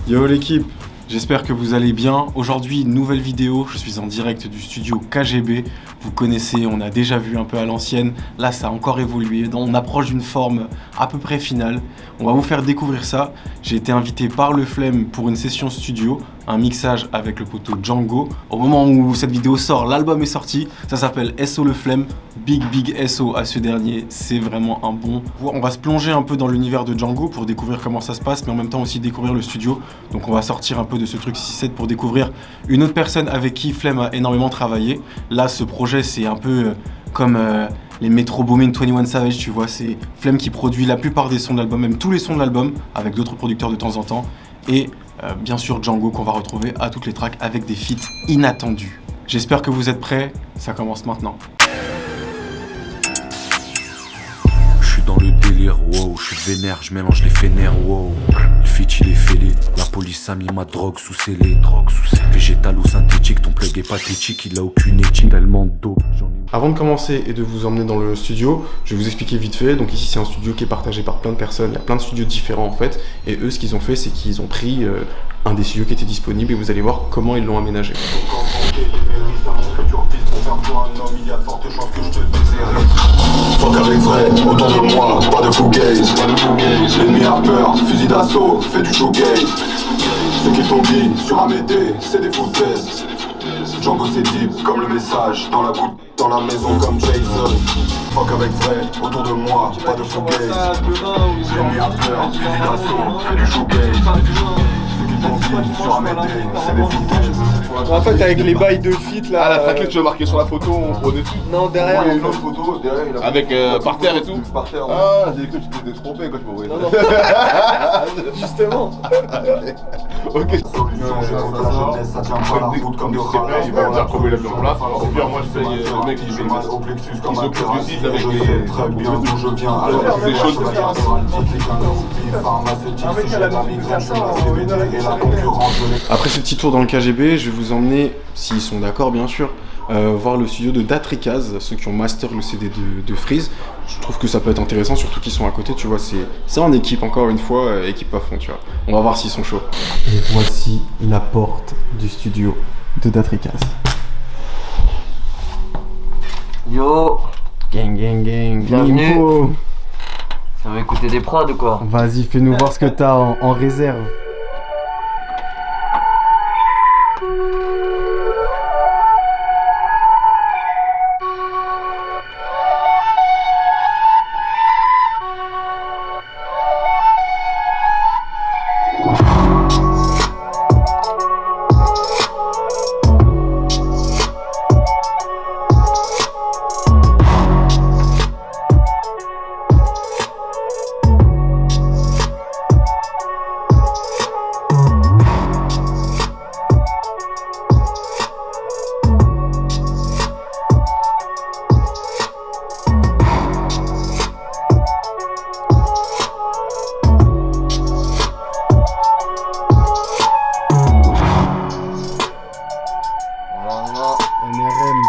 Yo l'équipe, j'espère que vous allez bien. Aujourd'hui, une nouvelle vidéo, je suis en direct du studio KGB. Vous connaissez, on a déjà vu un peu à l'ancienne. Là, ça a encore évolué. On approche d'une forme à peu près finale. On va vous faire découvrir ça. J'ai été invité par Le Flemme pour une session studio, un mixage avec le poteau Django. Au moment où cette vidéo sort, l'album est sorti. Ça s'appelle SO Le Flemme. Big SO à ce dernier, c'est vraiment un bon. On va se plonger un peu dans l'univers de Django pour découvrir comment ça se passe, mais en même temps aussi découvrir le studio. Donc on va sortir un peu de ce truc 6-7 pour découvrir une autre personne avec qui Flemme a énormément travaillé. Là, ce projet, c'est un peu comme les Metro Boomin, 21 Savage, tu vois. C'est Flemme qui produit la plupart des sons de l'album, même tous les sons de l'album, avec d'autres producteurs de temps en temps. Et bien sûr Django qu'on va retrouver à toutes les tracks avec des feats inattendus. J'espère que vous êtes prêts, ça commence maintenant. Dans le délire, wow, je suis vénère, je mélange les fénères, wow. Le fit il est fêlé, la police a mis ma drogue sous scellé. Végétal ou synthétique, ton plug est pathétique, il a aucune éthique, tellement d'eau. Avant de commencer et de vous emmener dans le studio, je vais vous expliquer vite fait. Donc ici c'est un studio qui est partagé par plein de personnes, il y a plein de studios différents en fait. Et eux ce qu'ils ont fait c'est qu'ils ont pris un des studios qui était disponible et vous allez voir comment ils l'ont aménagé. Fuck avec vrai, autour de moi, pas de fugaze. L'ennemi a peur, fusil d'assaut, fait du showgaze. Ce qu'ils t'ont dit sur Amédée, c'est des foutaises. Django c'est deep comme le message, dans la goutte, dans la maison comme Jason. Fuck avec vrai, autour de moi, pas de fugaze. L'ennemi a peur, fusil d'assaut, fait du showgaze. Ce qu'ils t'ont dit sur Amédée, c'est des foutaises. En fait, avec les bails de feat là. Ah, la tracklist, tu veux marquer sur la photo au-dessus? Non, derrière. Il y a une autre photo, derrière il a. Avec par terre et tout? Par terre. Ah, j'ai cru que tu t'étais trompé quand tu m'as envoyé ça. Justement. Ok. Solution, j'ai toute la jeunesse, ça tient pas la route comme de ralage. Il va dire comment il a mis en place. Au pire, moi je paye le mec qui J'ai mal au plexus comme un s'occupe du terrasse. site avec Je les. sais très bien d'où je viens. Alors C'est des choses pharmaceutique, si j'ai la migraine, je suis la CBD et la concurrence. Après ce petit tour dans le KGB, je vais vous emmener, s'ils sont d'accord bien sûr, voir le studio de Datrikaz, ceux qui ont master le CD de Freeze. Je trouve que ça peut être intéressant, surtout qu'ils sont à côté, tu vois, c'est en équipe, encore une fois, équipe à fond, tu vois. On va voir s'ils sont chauds. Et voici la porte du studio de Datrikaz. Yo, Gang, bienvenue. Info. Ça va écouter des prods ou quoi? Vas-y, fais-nous voir ce que t'as en réserve.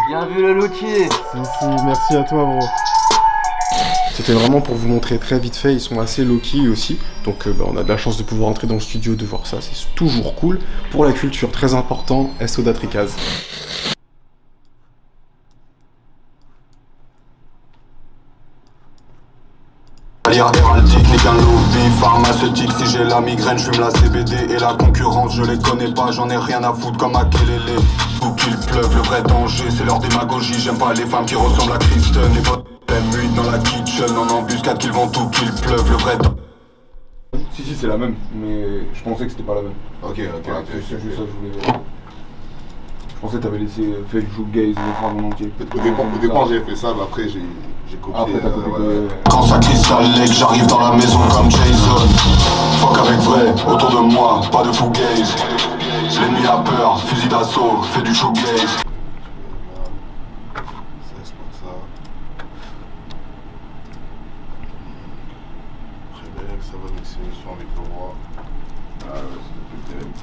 Bien vu le lookie. Si, merci à toi, bro. C'était vraiment pour vous montrer très vite fait, ils sont assez low-key aussi. Donc on a de la chance de pouvoir entrer dans le studio, de voir ça, c'est toujours cool. Pour la culture, très important, SO Datrikaz. Héraldique, n'est qu'un lobby pharmaceutique. Si j'ai la migraine, je fume la CBD et la concurrence, je les connais pas, j'en ai rien à foutre comme Makelele. Où qu'il pleuve, le vrai danger, c'est leur démagogie. J'aime pas les femmes qui ressemblent à Kristen. Et votre M8 dans la kitchen, en embuscade qu'ils vont tout qu'il pleuve, le vrai danger. Si, c'est la même, mais je pensais que c'était pas la même. Ok. C'est juste ça que je voulais voir. Je pensais que t'avais laissé faire le shoegaze et le frame en entier. Au départ j'avais fait ça, mais après j'ai copié. Après t'as copié Quand ça cristal que j'arrive dans la maison comme Jason. Fuck avec vrai, autour de moi, pas de fugaze. L'ennemi a peur, fusil d'assaut, fait du showgaze. Ça va mixer le son avec le roi. Ah ouais, c'est terrible.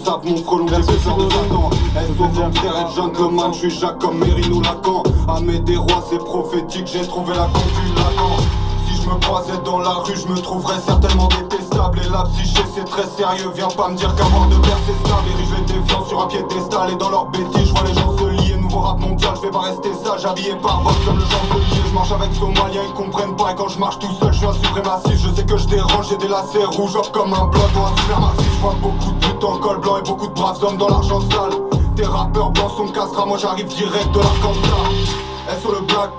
Tape mon frelon, j'ai fait faire de Satan. SO comme Terre Gentleman, je suis Jacques comme Mérino Lacan. Amédée Rois, c'est prophétique, j'ai trouvé la concu Lacan. Si je je me croisais dans la rue, je me trouverais certainement détestable. Et la psyché c'est très sérieux, viens pas me dire qu'avoir de père c'est stable. Érige les défiants sur un piédestal et dans leur bêtises, je vois les gens se lier. Nouveau rap mondial, je vais pas rester sage, habillé par boss comme le chancelier. Je marche avec Somaliens, ils comprennent pas. Et quand je marche tout seul, je suis un suprémaciste. Je sais que je dérange, j'ai des lacets rouges, hop comme un bloc ou un supermarxiste. Je vois beaucoup de buts en col blanc et beaucoup de braves hommes dans l'argent sale. Tes rappeurs blancs sont castrats, moi j'arrive direct de l'Arkansas. SO le black,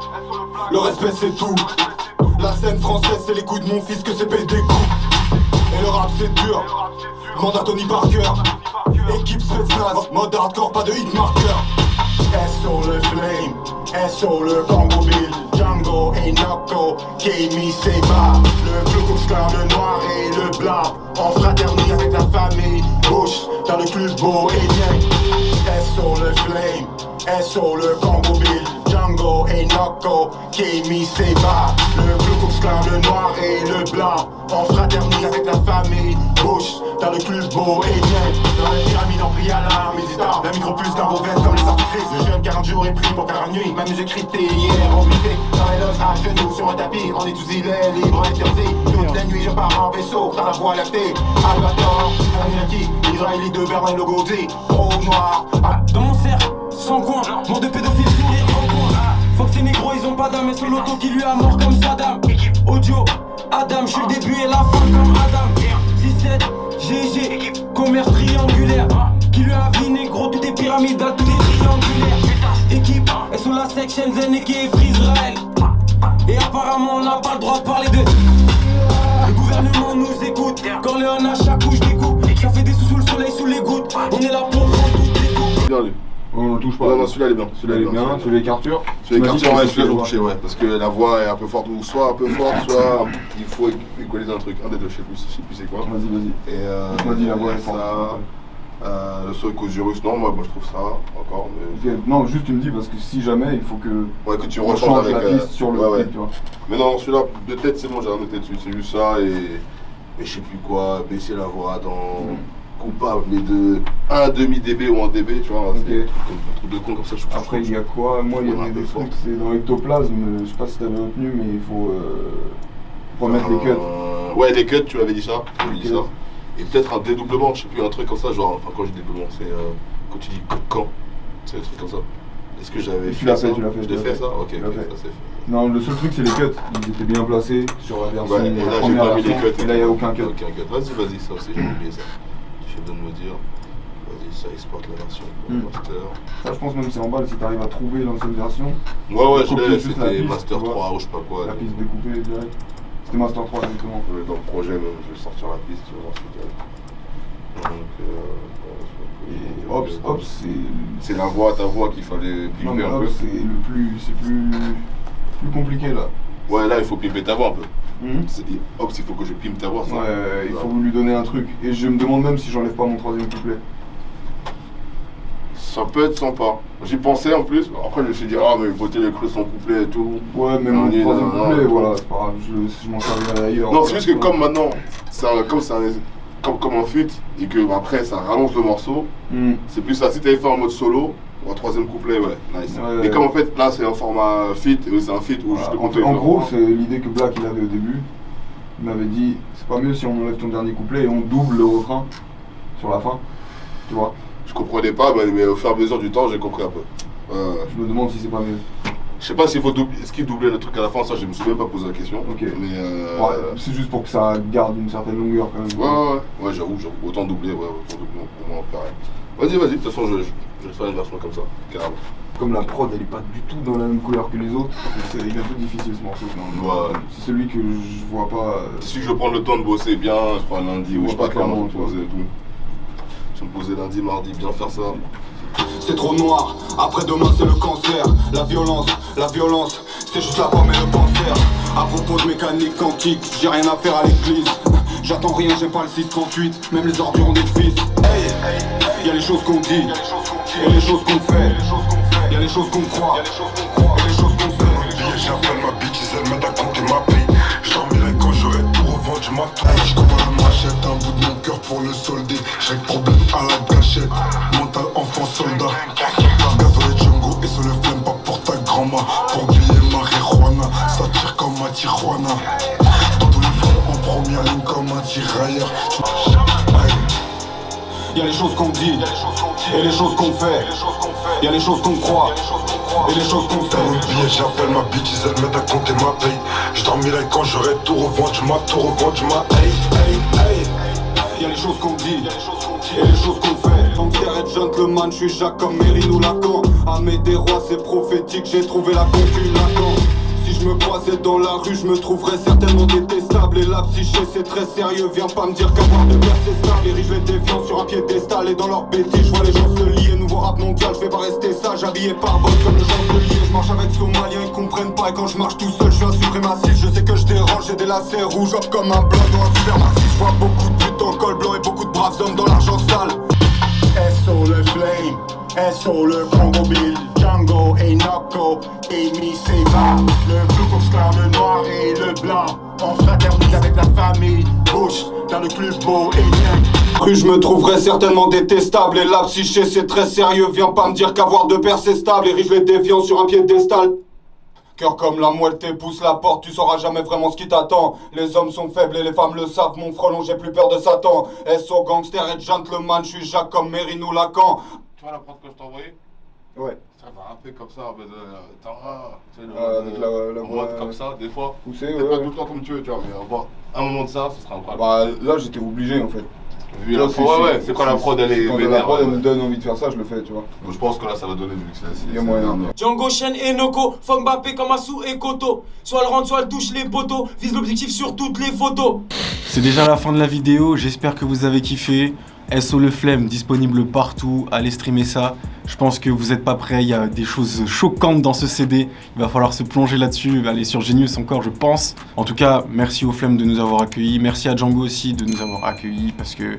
le respect c'est tout. La scène française c'est les coups de mon fils que c'est payé des coups. Et le rap c'est dur, demande à Tony Parker. Équipe Spetsnaz, mode hardcore, pas de hitmarker. SO le flame, SO le Congo Bill, Django et Nocto, K.M.I. Seba, le Ku Klux Klan, le noir et le blanc, on fraternise avec la famille, Bush dans le plus beau et bien. SO le flame, SO le Congo Bill, Django et Nocto, K.M.I. Seba, le Ku Klux Klan, le noir et le blanc, on fraternise avec la famille, Bush dans le plus beau et bien. Dans la pyramide on prie à l'arme, hésitant, la micro plus dans vos veines comme les artifices. Le jeune 40 jours et pris pour 40 nuits, ma musique cryptée hier, obliquée dans les loges à genoux sur un tapis, on étudie les livres interdits. Toute la nuit je pars en vaisseau dans la voie lactée, Albator, Anunnaki, Israélite de Berlin, le Gaudi, au noir. Dans mon cercle, sans coin, mort de pédophile, sourire en coin. Faut que ces négros ils ont pas d'âme, et c'est l'auto qui lui a mort comme Saddam. Audio, Adam, je suis le début et la fin comme Adam. 6-7, GG, commerce triangulaire. Qui lui a vu négro, tout est pyramidal, tout est triangulaire. Équipe, elles sont la section Zen et qui est Free Israël. Et apparemment on n'a pas le droit de parler de. Le gouvernement nous écoute, quand Léon à chaque couche découpe. Ça fait des sous sous le soleil, sous les gouttes. On est là pour prendre toutes les coupes. Bien lui. On le touche pas. Non, non, celui-là il est bien. Celui-là il est bien, celui avec Arthur. Celui avec Arthur, ouais, celui-là je vais toucher, ouais. Parce que la voix est un peu forte, ou soit un peu forte, soit il faut équaliser un truc. Un des deux, je sais plus c'est quoi. Vas-y. Et tu m'as dit la voix est forte. Le saut Cosirus, non, moi je trouve ça encore. Mais... Okay. Non, juste tu me dis parce que si jamais il faut que. Ouais, que tu on rechanges change avec la piste sur le clip, tu vois. Mais non, celui-là, de tête, c'est bon, j'ai rien noté dessus. C'est juste ça et je sais plus quoi, baisser la voix dans. Coupable, mais de 1 demi dB ou 1 dB, tu vois, c'est un truc de con comme ça. Après, il y a quoi? Moi, il y avait des trucs, c'est dans l'ectoplasme, je sais pas si t'avais retenu, mais il faut remettre les cuts. Ouais, les cuts, tu m'avais dit ça. Ça. Et peut-être un dédoublement, je sais plus, un truc comme ça, genre, enfin, quand je dis dédoublement, c'est quand tu dis quand, c'est des trucs comme ça. Est-ce que j'avais fait ça? Tu l'as fait. Je l'ai fait ça? Ok, ça c'est fait. Non, le seul truc, c'est les cuts. Ils étaient bien placés sur la version. Ouais, et là, j'ai pas mis les cuts. Et là, il n'y a aucun cut. Vas-y, ça aussi, j'ai oublié ça. Je viens de me dire, vas-y, ça exporte la version master. Ça, je pense même c'est en bas si t'arrives à trouver l'ancienne version. Ouais, je l'ai, c'était master 3 ou je sais pas quoi. La piste découpée direct. C'était master 3 exactement. Dans le projet, même, je vais sortir la piste, tu vas voir ce que donc, et Ops, c'est la voix, ta voix qu'il fallait pimper un peu. C'est plus compliqué là. Ouais, là il faut pimper ta voix un peu. Ops, il faut que je pimpe ta voix. Ça. Ouais, il faut lui donner un truc. Et je me demande même si j'enlève pas mon troisième couplet. Ça peut être sympa. J'y pensais en plus. Après, je me suis dit, ah, mais voter les creux son couplet et tout. Ouais, mais mon troisième couplet, voilà, c'est pas grave. Je m'en servirai ailleurs. Non, c'est juste que comme maintenant, comme un feat, et que après ça rallonge le morceau, c'est plus ça. Si t'avais fait en mode solo, ou un troisième couplet, ouais, nice. Et comme en fait, là c'est un format feat, et c'est un feat où juste le couplet. En gros, c'est l'idée que Black il avait au début. Il m'avait dit, c'est pas mieux si on enlève ton dernier couplet et on double le refrain sur la fin, tu vois. Je comprenais pas, mais au fur et à mesure du temps, j'ai compris un peu. Je me demande si c'est pas mieux. Je sais pas s'il faut doubler, est-ce qu'il doublait le truc à la fin, ça je me suis même pas posé la question. Ok. Mais ouais, c'est juste pour que ça garde une certaine longueur quand même. Ouais, j'avoue, autant doubler, autant doubler pour moi, pareil. Vas-y, de toute façon je vais te faire une version comme ça, carrément. Comme la prod elle est pas du tout dans la même couleur que les autres, il est un peu difficile ce morceau. Ouais. C'est celui que je vois pas. C'est celui que je vais prendre le temps de bosser bien, je prends lundi ou je sais pas clairement me poser et tout. Je vais me poser lundi, mardi, bien faire ça. C'est trop noir, après-demain c'est le cancer. La violence, c'est juste la pomme et le cancer. À propos de mécanique quantique, j'ai rien à faire à l'église. J'attends rien, j'ai pas le 638, même les ordures ont des fils. Hey, y'a les choses qu'on dit, et les choses qu'on fait. Y'a les choses qu'on croit, et les choses qu'on fait. J'appelle ma bitch, elle m'aide à compter ma paye. J'dormirai quand j'aurai tout revendu ma toile. J'combats la machette, un bout de mon cœur pour le solder. J'ai problème à la gâchette, mental enfant soldat. Gazolet Django et sur le flemme pas pour ta grand-mère. Pour oublier Marijuana, ça tire comme ma Tijuana. Dans tous les fronts en première ligne comme un tirailleur. Y'a les choses qu'on dit, et les choses qu'on fait. Y'a les choses qu'on croit, et les choses qu'on fait. Dans le billet, j'appelle ma bitch, elle m'aide à compter ma paye. J'dormirai quand j'aurai tout revendu, tout revendu, Y'a les choses qu'on dit, et les choses qu'on fait. Gangster et gentleman, j'suis Jacques comme Mérine ou Lacan. Amé des rois, c'est prophétique, j'ai trouvé la concu Lacan. Si je me croisais dans la rue, je me trouverais certainement détestable. Et la psyché c'est très sérieux, viens pas me dire qu'avoir de père c'est stable. Les riches les défiants sur un piédestal et dans leur bêtises, je vois les gens se lier. Nouveau rap mondial, je vais pas rester sage, habillé par boss comme le chancelier. Je marche avec Somaliens, ils comprennent pas et quand je marche tout seul, je suis un suprémaciste. Je sais que je dérange, j'ai des lacets rouges, hop comme un blanc dans un supermarché. Je vois beaucoup de putes en col blanc et beaucoup de braves hommes dans l'argent sale. SO le flame, SO le Congo Bill, Django et Noko, Amy Seba, le Ku Klux Klan, le noir et le blanc. On fraternise avec la famille, Bush, dans le plus beau et bien. Rue, je me trouverais certainement détestable. Et la psyché c'est très sérieux, viens pas me dire qu'avoir de père c'est stable. Les riches les défiants sur un piédestal. Cœur comme la moelle, pousse la porte, tu sauras jamais vraiment ce qui t'attend. Les hommes sont faibles et les femmes le savent, mon frelon, j'ai plus peur de Satan. SO gangster et gentleman, je suis Jacques comme Mérine ou Lacan. Tu vois la prod que je t'ai envoyée? Ouais. Ça va rapper comme ça, mais Tara, tu sais, avec la en mode comme ça, des fois. Poussé, T'es pas tout le temps comme tu veux, tu vois, mais avoir un moment de ça, ce sera incroyable. Bah là j'étais obligé en fait. Vu la prod, ouais, c'est quand la prod elle est quand vénère. la prod elle me donne envie de faire ça, je le fais, tu vois. Donc je pense que là ça va donner vu que c'est. Il y a moyen. Django, Chen et Noko, Fong Mbappé, Kamasu et Koto. Soit elle rentre, soit elle touche les poteaux. Vise l'objectif sur toutes les photos. C'est déjà la fin de la vidéo, j'espère que vous avez kiffé. SO le flemme, disponible partout, allez streamer ça. Je pense que vous n'êtes pas prêts, il y a des choses choquantes dans ce CD. Il va falloir se plonger là-dessus, aller sur Genius encore je pense. En tout cas, merci au flemme de nous avoir accueillis. Merci à Django aussi de nous avoir accueillis parce que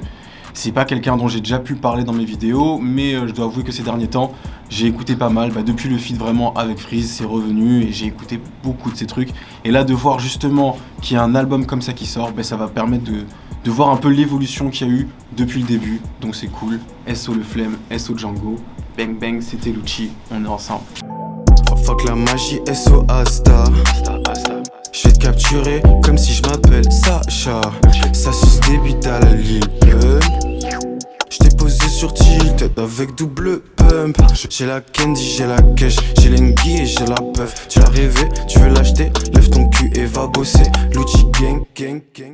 c'est pas quelqu'un dont j'ai déjà pu parler dans mes vidéos, mais je dois avouer que ces derniers temps, j'ai écouté pas mal. Depuis le feat vraiment avec Freeze, c'est revenu et j'ai écouté beaucoup de ces trucs. Et là, de voir justement qu'il y a un album comme ça qui sort, ça va permettre de voir un peu l'évolution qu'il y a eu depuis le début. Donc c'est cool. SO le flemme, SO Django. Bang bang, c'était Lucci, on est ensemble. Fuck la magie, SO Asta. Je vais te capturer comme si je m'appelle Sacha. Ça suce des bites à la ligne. J't'ai posé sur tilt avec double pump. J'ai la candy, j'ai la cash, j'ai l'engie et j'ai la puff. Tu l'as rêvé, tu veux l'acheter, lève ton cul et va bosser. Lucci gang, gang, gang.